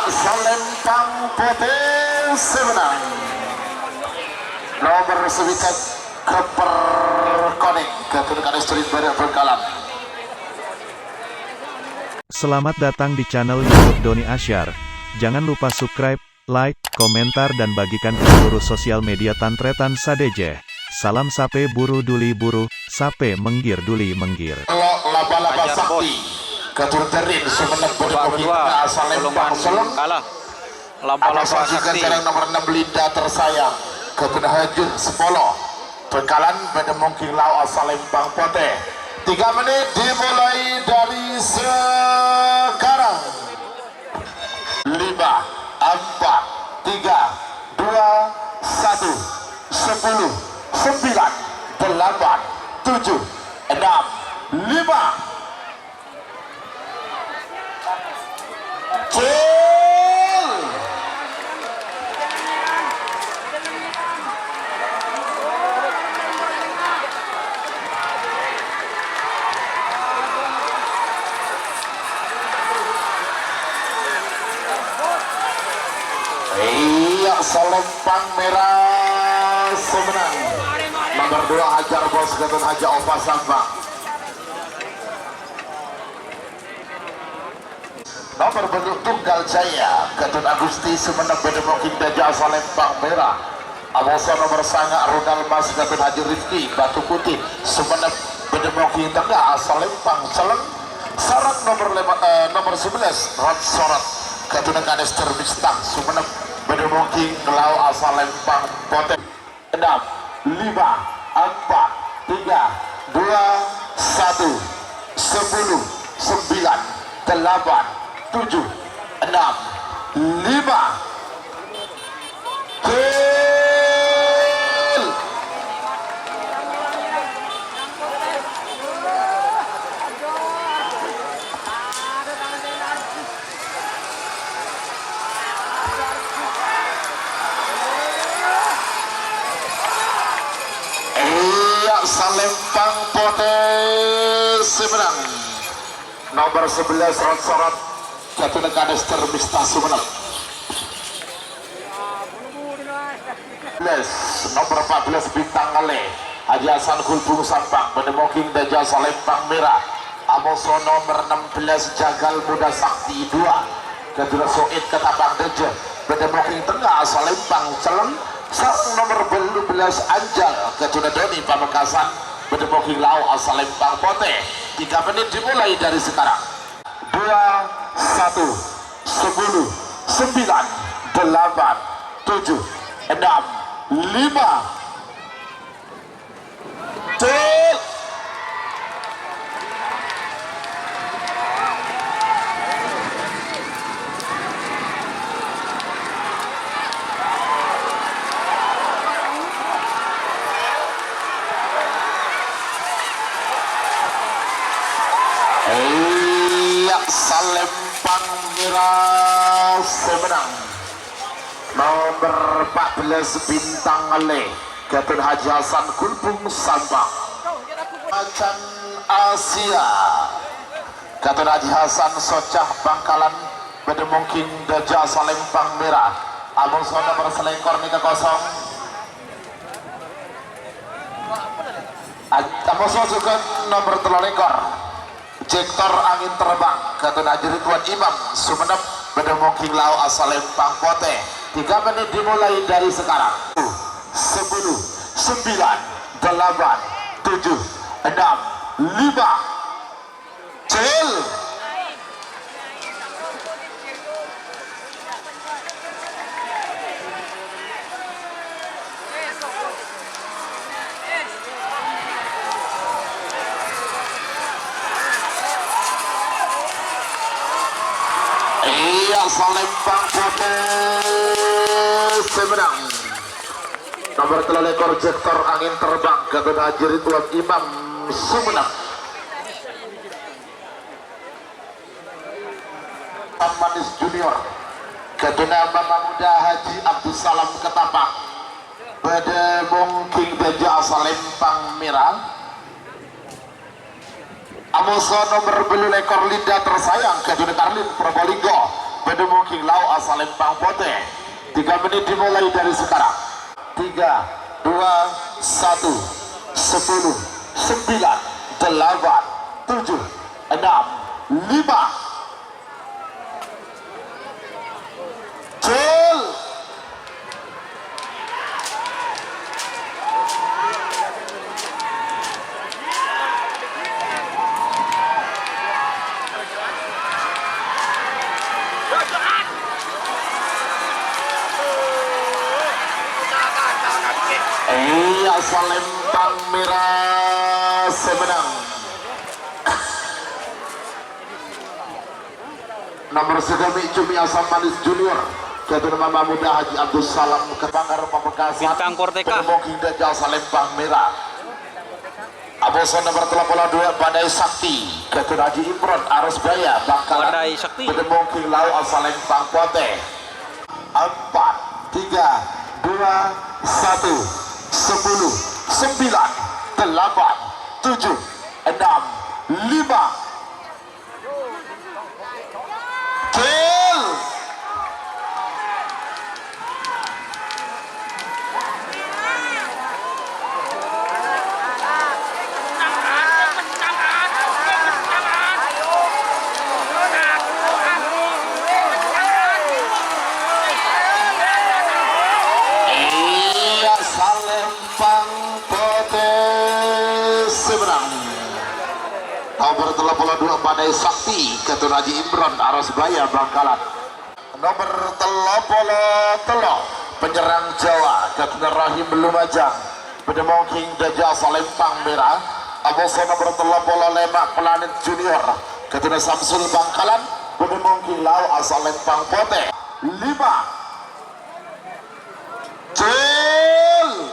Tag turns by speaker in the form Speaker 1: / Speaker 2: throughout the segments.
Speaker 1: Salempang Putih semenang nomor sewicat keperkonik keturunan street pada berkalam.
Speaker 2: Selamat datang di channel YouTube Doni Asyar. Jangan lupa subscribe, like, komentar dan bagikan ke seluruh sosial media Tantretan Sadeje. Salam sape buru duli buru, sape menggir duli menggir.
Speaker 1: Laba-laba sakti keturunan semenang pada pokoknya asal lempang seleng
Speaker 3: kalah. Laba-laba sakti
Speaker 1: nomor 6 Linda tersayang keturunan hajur sepolo bekalan pada mungkin lau asal lempang pote. 3 menit dimulai dari sekarang. 5, 4, 3, 2, 1, 10, 9, 8, 7, 6, 5. Iya, Salempang merah semenang nomor 2 Hajar Bos Gatot Haja Opa Sambang. Nomor bentuk tunggal jaya Gatot Agusti semenang Bedemokin Daja Salempang merah. Amoso nomor sanga Rudal Mas Gatot Haji Rifki Batu Putih semenang Bedemokin Tengah Salempang Celeng. Sarang nomor 11 Rod Sorot Gatot Kades Terbistang semenang Bedemoking Ngelau asal lempang poten. 6, 5, 4, 3, 2, 1, 10, 9, 8, 7, 6, 5. Salempang Potes semenang nomor 11 Rod Sorot Gatot Kades Terbista semenang. Nomor 14 Bintang Ngale Haji Hasan Kulbung Sampang Bedemoking Daja Salempang merah. Amoso nomor 16 Jagal Muda Sakti 2 Gatot Soid Ketapang Deje Bedemoking Tengah Salempang Celeng. Sarang nomor 12 Anjal Gatot Doni Pamekasan Bedemoking Lau asal lempang pote. 3 menit dimulai dari sekarang. 2, 1, 10, 9, 8, 7, 6, 5. Salempang merah semenang nomor 14 Bintang Ale Gatot Haji Hasan Kulbung Sampang. Macan Asia Gatot Haji Hasan Socah Bangkalan Bedemoking Daja Salempang merah. Amoso nomor selekor nika kosong. Amoso juga nomor telolekor Jektor Angin Terbang Gatot Haji Ridwan Imam Sumenep Bedemoking Lau asal lempang pote. 3 menit dimulai dari sekarang. 10, 9, 8, 7, 6, 5. Cil. Salempang Potes semenang nomor telekor Jektor Angin Terbang Gatot Haji Ridwan Imam Sumenep. Manis Junior Gatot Mama Muda Haji Abdus Salam Ketapang Bedemoking Daja Salempang merah. Amoso nomor belu lekor Linda tersayang Gatot Karlin Probolinggo Bedemuking Lau asal Lempang Pote. 3 menit dimulai dari sekarang. 3, 2, 1, 10, 9, 8, 7, 6, 5. Cul. Asal Lempang Merah semenang. Nomor segami Cumi Asam Manis Junior Ketua Mama Muda Haji Abdul Salam Ketanggar Pamekasan
Speaker 3: Bintang Korteka
Speaker 1: Penemoking dan Jasa Lempang Merah. Abosan nomor 32 Badai Sakti Ketua Haji Imron Arus Baya Bangkalan
Speaker 3: Badai Sakti
Speaker 1: Penemoking Lau Asal Lempang Pote. 4, 3, 2, 1, 10, 9, 8, 7, 6, 5. Kill. Lempang Pote seberang. Nomor 32 Badai Sakti Ketua Haji Imron Arus Baya Bangkalan. Nomor 33 penyerang Jawa Ketua Rahim Lumajang Bedemoking Jasa Lempang Merah. Abosan nomor 35 Planet Junior Ketua Samsul Bangkalan Bedemoking Lau asal Lempang Pote. 5. Cil.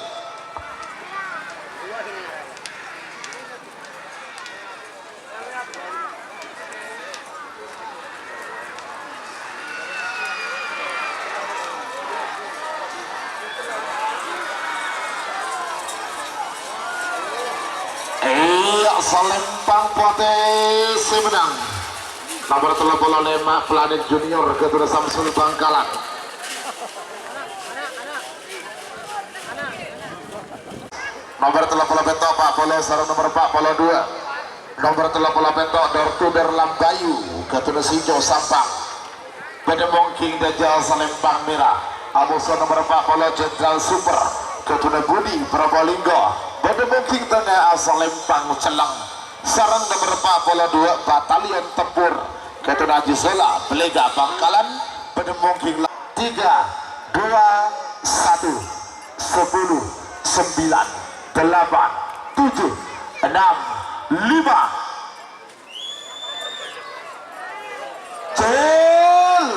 Speaker 1: Asal Lempang Pote semenang. Nomor 35 Planet Junior Ketua Samsul Bangkalan. Nomor 38 Pak Polo sarung nomor 42. Nomor 38 Dortuber Lambayu Ketua Sinjo Sampang Bedemongking dan Jasa Lempang Merah. Abosan nomor 40 Jenderal Super Ketua Budi Probolinggo Bedemongking Tengah asal Lempang Celang. Sarang nomor 42 Batalion Tempur Ketua Haji Sola Belega Bangkalan Bedemongking 3, 2, 1, 10, 9, 8, 7, 6, 5. Cel.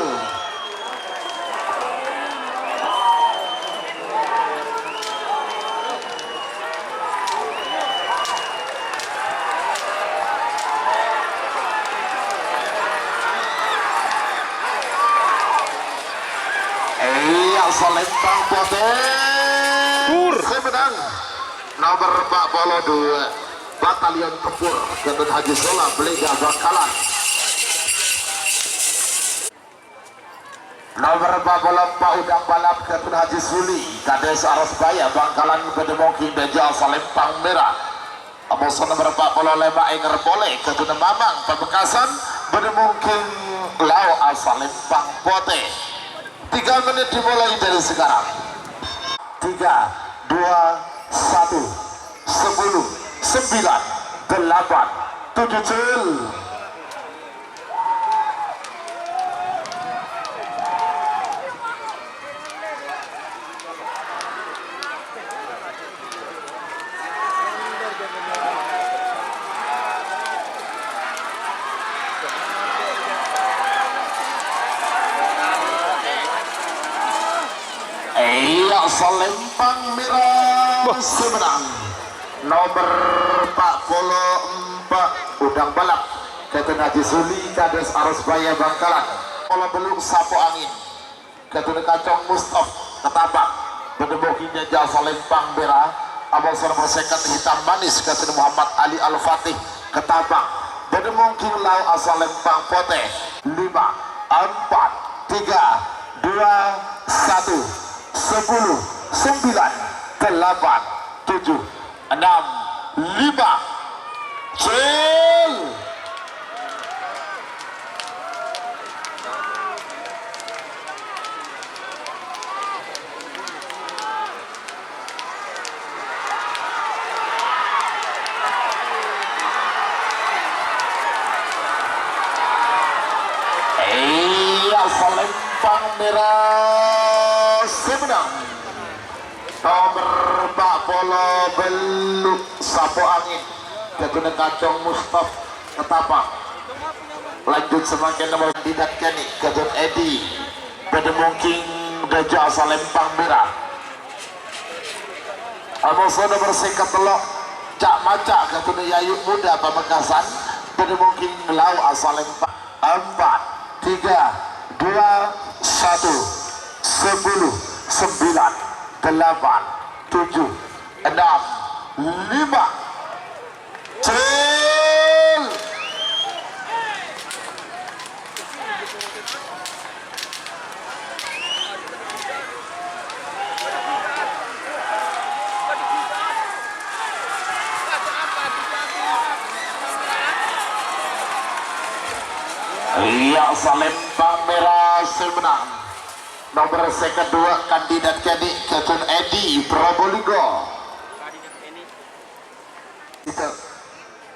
Speaker 1: Asal Lempang Pote semenang. Nomor 42 Batalion Tempur Ketua Haji Sola Belega Bangkalan. Nomor 44 Udang Balap Ketua Haji Suli Kades Arus Baya Bangkalan Bedemongking dan Jasa Lempang Merah. Abosan nomor 45 Enger Bole Ketua Mamang Pamekasan Bedemongking Lau asal Lempang Pote. 3 menit dimulai dari sekarang. 3, 2, 1, 10, 9, 8, 7 cil. Asal Lempang Merah semenang. Nomor 44 Udang Balap Ketua Haji Suli Kades Arus Baya Bangkalan. Pola Belung Sapo Angin Ketua Kacong Mustaf Ketapang Bedemongking Jasa Lempang Merah. Abosan nomor 2 Hitam Manis Ketua Muhammad Ali Al-Fatih Ketapang Bedemongking Lau asal Lempang Pote. 5, 4, 2, 1, 10, 9, 8, 7, 6, 5, cil. Salempang merah semenang nomor Pak Polo Beluk Sapo Angin Jatune Kacong Mustaf Ketapang. Lanjut semakin nomor Didat Kenny Gadot Edi Pedemungking Deja Salempang merah. Amoso nomor Singkat Telok Cak Maca Gadot Yayu Muda Pamekasan Pedemungking Lau Asalempang. 4, 3, 2, 1, 10, 9, 8, 7, 6, 5, cil. Iya, Salempang merah semenang nomor kedua kandidat Kedi Gadot Edi Probolinggo.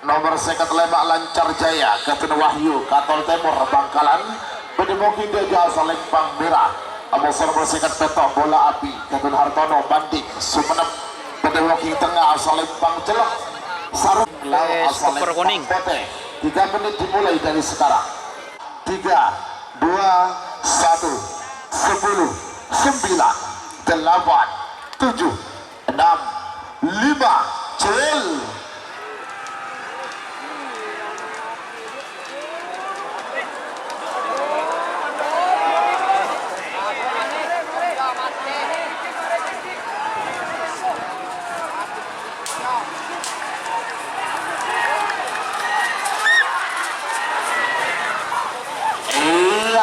Speaker 1: Nomor Lemak Lancar Jaya Gadot Wahyu Katol Timur Bangkalan Pedemungking Deja Salempang merah. Amos nomor Peto Bola Api Gadot Hartono Bandik Sumenep Pedemungking Tengah Salempang Celok Sarung Lau Salempang Pote. 3 menit dimulai dari sekarang. 3, 2, 1, 10, 9, 8, 7, 6, 5, cil.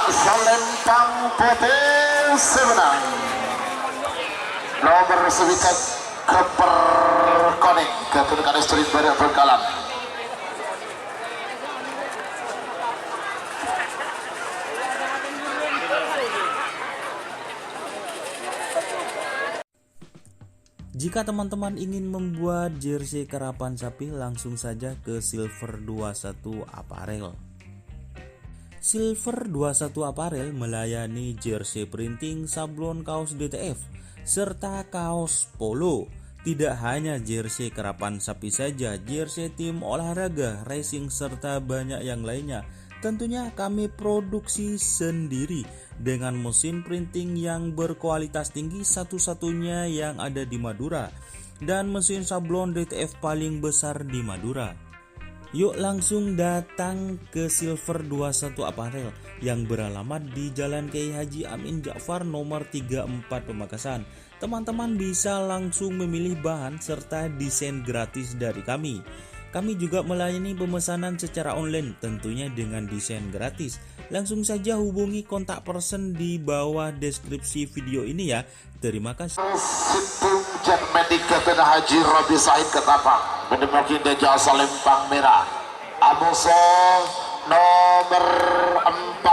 Speaker 1: Salempang Putih semenang nomor sewikat Keper Koning Gadot Kanis Street Barat Bangkalan.
Speaker 4: Jika teman-teman ingin membuat jersey karapan sapi, langsung saja ke Silver 21 Apparel. Silver 21 Apparel melayani jersey printing, sablon kaos DTF, serta kaos polo. Tidak hanya jersey karapan sapi saja, jersey tim olahraga, racing, serta banyak yang lainnya. Tentunya kami produksi sendiri dengan mesin printing yang berkualitas tinggi, satu-satunya yang ada di Madura, dan mesin sablon DTF paling besar di Madura. Yuk langsung datang ke Silver 21 Apparel yang beralamat di Jalan Kiai Haji Amin Ja'far nomor 34 Pamekasan. Teman-teman bisa langsung memilih bahan serta desain gratis dari kami. Kami juga melayani pemesanan secara online, tentunya dengan desain gratis. Langsung saja hubungi kontak person di bawah deskripsi video ini ya. Terima kasih.
Speaker 1: Situng Jet Medik Gadot Haji Robi Said Ketapang Pedemungking Deja Salempang merah. Amoso nomor 4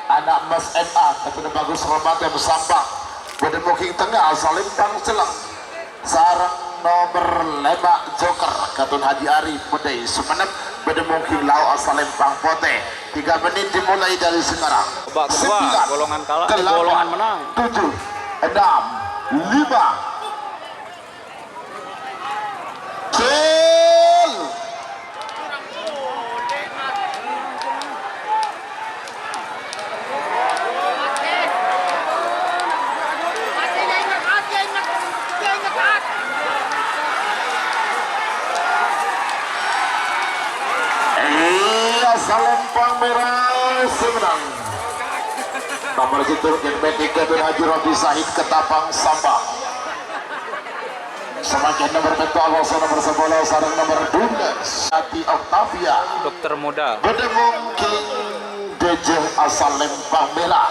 Speaker 1: anak Mas MA Gadot Bagus Romanto Sampang Pedemungking Tengah Salempang Celeng. Sarang nomor 5 Joker Gadot Haji Ari Putih Sumenep Pedemungking Lau Salempang Pote. 3 menit dimulai dari sekarang.
Speaker 3: Kedua, golongan kalah, golongan menang.
Speaker 1: 7, 6, 5, cil. Salempang merah semenang nomor situ yang Medik Gadot Haji Robi Said Ketapang Sampang. Semakin nomor betul nomor 10 sarang nomor 12 Hati Octavia
Speaker 3: Dokter muda
Speaker 1: Pedemungking Deja Salempang merah.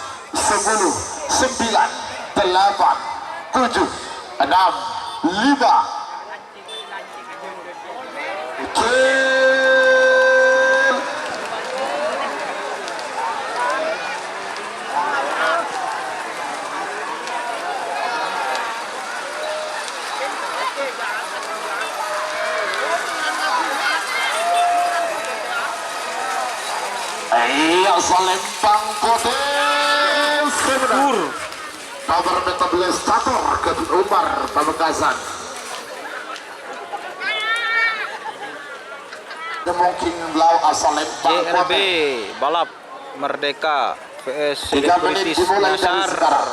Speaker 1: 10, 9, 8, 7, 6, 5. Iya, Salembang Putih Sebenarnya nomor 14 Catur Ketut Umar Pamekasan. Mungkin lau asal Lembang
Speaker 3: JRB
Speaker 1: Putih.
Speaker 3: balap Merdeka VS
Speaker 1: 3 menit
Speaker 3: Selebritis
Speaker 1: dimulai dari
Speaker 3: Nasar.
Speaker 1: sekarang.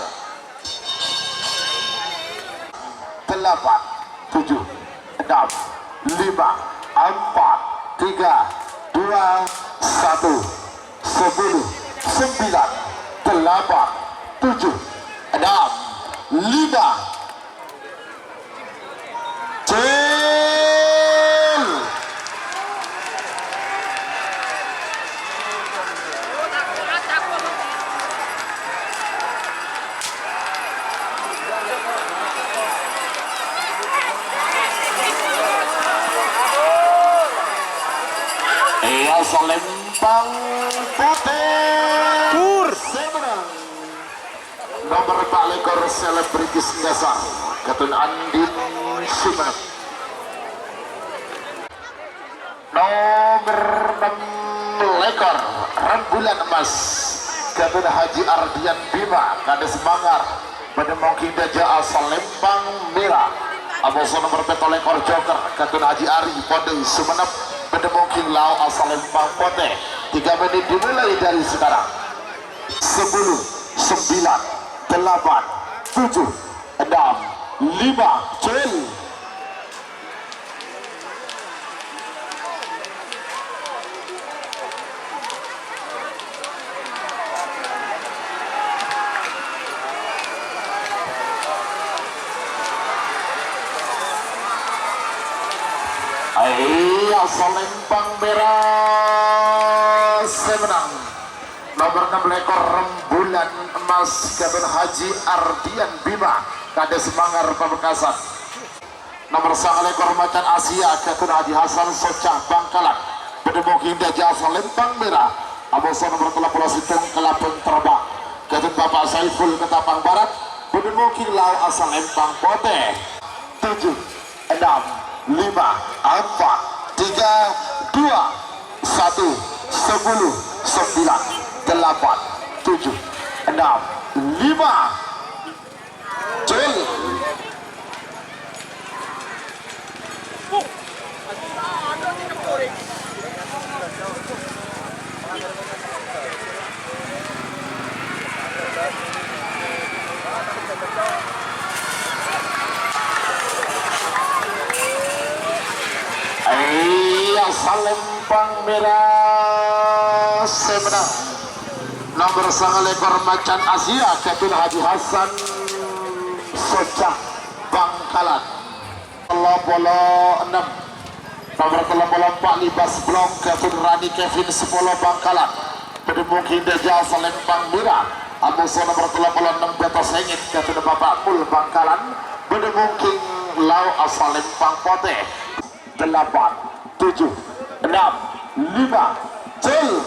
Speaker 1: 8, 7, 6, 5, 4, 3, 2, 1, 10, 9, 8, 7, 6, 5. Salembang Putih Semenang nomor 4 lekor Selebritis Nasar Ketun Andin Semenang nomor 6 lekor Rembulan Emas Ketun Haji Ardian Bima Kades Mangar Pademoking Daja Salembang Merah Aboso nomor 7 lekor Joker Ketun Haji Ari Pode Sumenep Pademoking Lau Salembang Putih. 3 menit dimulai dari sekarang. 10, 9, 8, 7, 6, 5, cel. Iya, Salembang Merah Semenang nomor 6 lekor Rembulan Emas Ketun Haji Ardian Bima Kades Mangar Pamekasan. Nomor 9 lekor Macan Asia Ketun Haji Hasan Socah Bangkalan Pademoking Daja Salembang Merah Aboso nomor 30 Situng Kelapeng Terbang Ketun Bapak Saiful Ketapang Barat Pademoking Lau Salembang Putih. 7, 6, 5, 4, 3, 2, 1, 10, 9, 8, 7, 6, 5. Cel. Iya, Salembang Merah Semenang nomor 9 ekor macan Asia Kapten Haji Hasan Sojak Bangkalan. Bola 6 nomor 34 Libas Blong Kapten Rani Kevin Sepolo Bangkalan. Pedemungking Deja Salempang Mira Amuso nomor 36 Beto Sengit Kapten Bapak Mul Bangkalan. Pedemungking Lau Asalempang Pote 8 7 6 5 cel.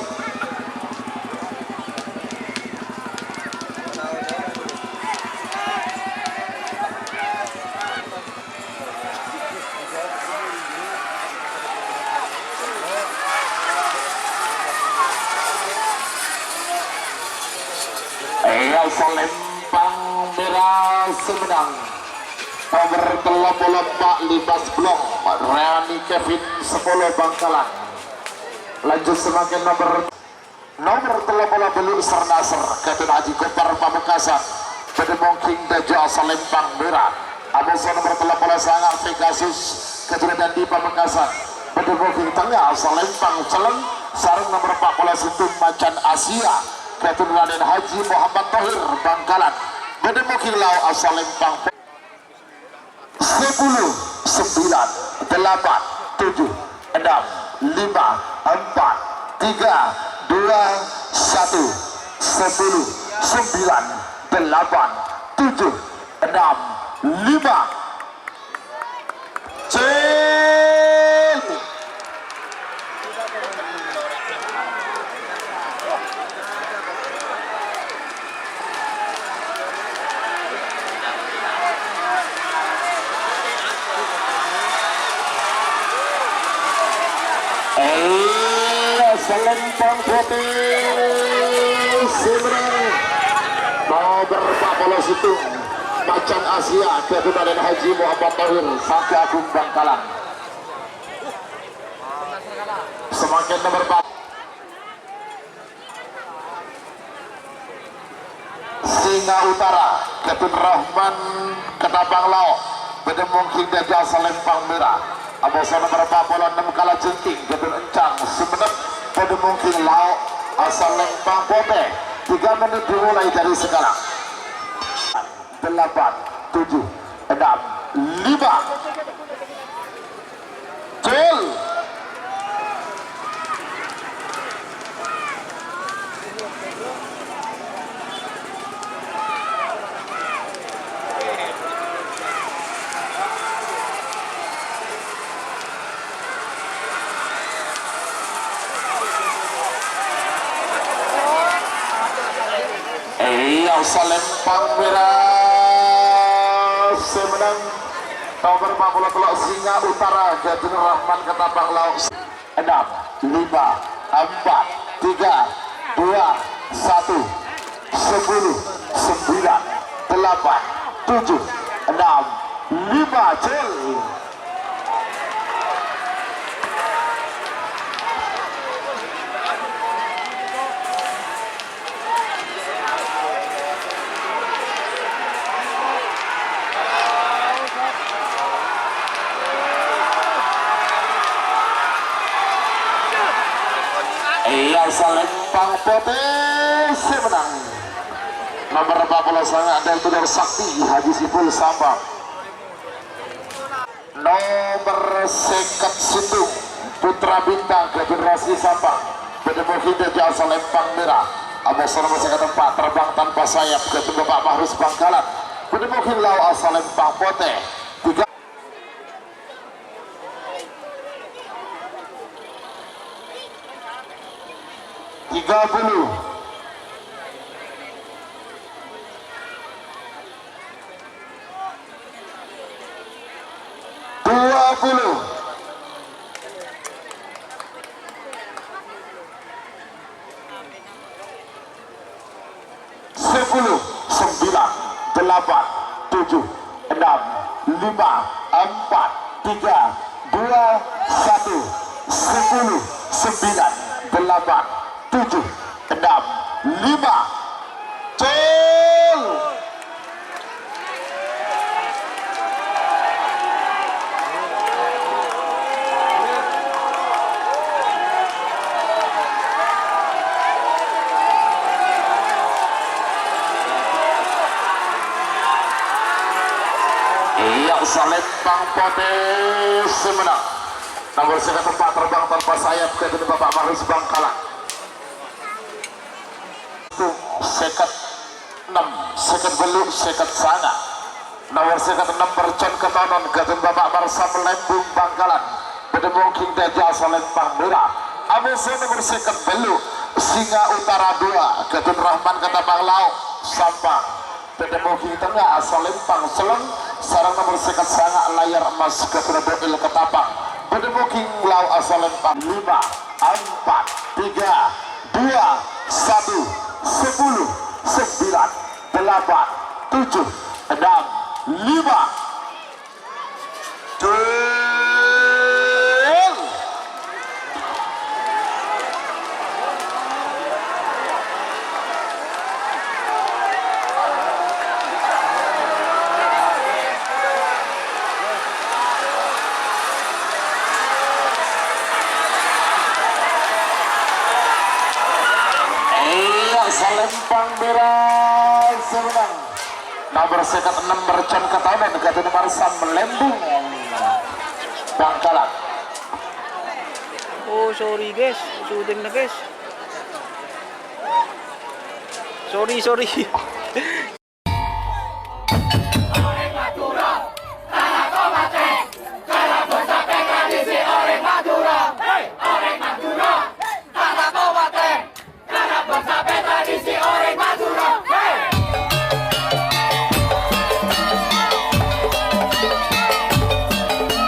Speaker 1: Salempang Merah Sumedang nomor 34 Libas Blok Rani Kevin Sepolo Bangkalan. Lanjut semakin nomor 30 Belur Sernaser Kapten Haji Kopar Pamekasan. Pedemongking Deja Salempang Merah Amuso nomor 30 Sangat Pegasus Kapten Dandi Pamekasan. Pedemongking Tengah Salempang Celeng sarung nomor 40 Sintung Macan Asia Kapten Raden Haji Muhammad Tohir Bangkalan. Pedemongking Lau Asalempang 10 9 8 7 6 5 4 3 2 1 10 9 8 7 6 5 cel. Salempang putih Semarang nomor 40 Situng Macan Asia Kapten Raden Haji Muhammad Tohir Sakti Agung Bangkalan. Semakin nomor 4 Singa Utara Kapten Rahman Ketapang Laut. Pedemongking Deja Salempang Merah Amuso nomor 46 Kala Jenting Kapten Encang Sumenep. Pedemongking Laut Asalempang Pote 3 menit dimulai dari sekarang. 8 7 6 5 cel. Salempang Merah Semenang nomor 40 Singa Utara Kapten Rahman Ketapang Laut 6 5 4 3 2 1 10 9 8 7 6 5 cel. Salempang Putih Semenang nomor 40 sangat dan Tudor Sakti Haji Sipul Sambang. Nomor 50 Situng Putra Bintang Generasi Sambang. Pedemongking Deja Salempang Merah Amuso nomor 54 Terbang Tanpa Sayap Kapten Bapak Mahrus Bangkalan. Pedemongking Lau Salempang Putih 30 20 10 9 8 7 6 5 4 3 2 1 10 9 8 7 6 5 cel. Desa Lempang potensi menang. Nomor sekat 4 terbang tanpa sayap ke Bapak Mahrus Bangkalan. Sekat 6 sekat beluk sekat sana. Nomor sekat 6 Percon Ketonon ke Bapak Marsam Lembung Bangkalan. Bedemongking Dajjal Lempang Merah. Amusu nomor sekat beluk Singa Utara 2 Ketun Rahman Ketapang Lauk Sampang. Bedemongking Tengah asal Lempang Seleng. Sarang nomor sekat sangat layar emas Ketun Doil Ketapang. Bedemongking Lau asal Lempang 5 4 3 2 1 10 9 8 7 6 5 4 3 2 1 Lempang Merah semenang. Nomor sekat 6 Mercon Ketonon Ketun Marsam Lembung Bangkalan.
Speaker 3: Oh sorry guys, syuting na guys. Sorry.